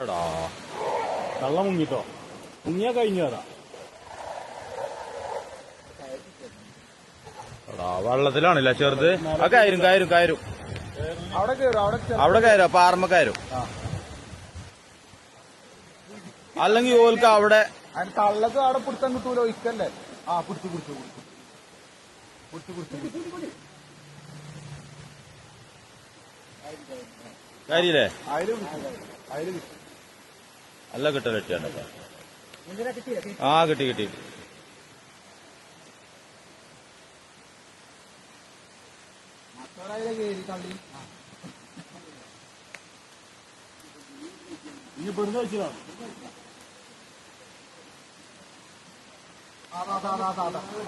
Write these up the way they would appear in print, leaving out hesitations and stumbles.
എടാ കള്ള മുങ്ങിട്ടോ മുങ്ങിയാ കഴിഞ്ഞതാ. എടാ വെള്ളത്തിലാണില്ല ചെറുത്. ആ കയറും കയറും കയറും അവിടെ കയറും പാറമ്മ കയറും. അല്ലെങ്കിൽ ഓൽക്ക് അവിടെ തള്ളക്ക് അവിടെ പിടുത്തം കിട്ടൂലോ. ഇക്കല്ലേ ആ പിടിച്ചു പിടിച്ചു പിടിച്ചു പിടിച്ചു പിടിച്ചു കാര്യല്ലേ അതില് അതില് അല്ല കിട്ടല കിട്ടിയാണ്ട. ആ കിട്ടി കിട്ടി. ഇനി പെടുന്ന വെച്ചതാണ്.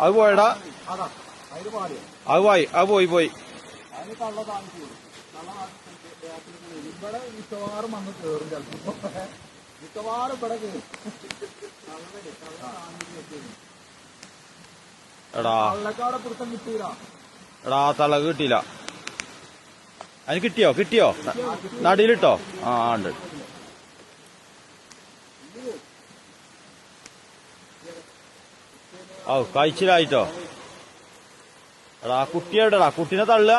അത് പോയടാ. അതിന് പാടിയോ അത് പോയി അത് പോയി പോയി. അതിന് കള്ള താമസിച്ചു ഇവിടെ മിക്കവാറും വന്ന് കയറും. ചിലപ്പോ മിക്കവാറും ഇവിടെ കയറും. എടാ കള്ളക്കാടെ പിടുത്തം കിട്ടൂല. എടാ തളക് കിട്ടിയില്ല. അതിന് കിട്ടിയോ കിട്ടിയോ നടിയിലിട്ടോ? ആ ഉണ്ട്. ഓ കഴിച്ചിലായിട്ടോ. എടാ കുട്ടിയെവിടെടാ? കുട്ടീനെ തള്ളുക.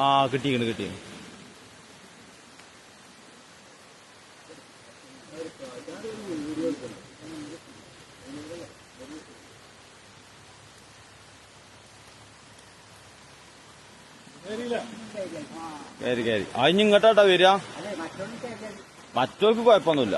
ആ കിട്ടിക്കണ് കിട്ടിക്കണ്. കയറി കയറി. അതിന് ഇങ്ങോട്ടാട്ടാ വരിക. മറ്റവർക്ക് കുഴപ്പമൊന്നുമില്ല.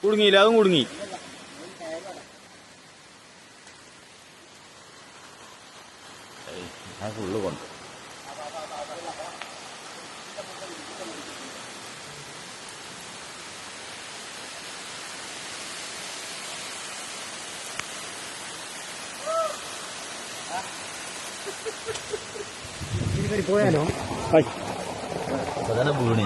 കുടുങ്ങിയില്ല. അതും കുടുങ്ങി. ആ ഫുള്ള് കൊണ്ട് പോയാലോ അപ്പൊ തന്നെ വീണി.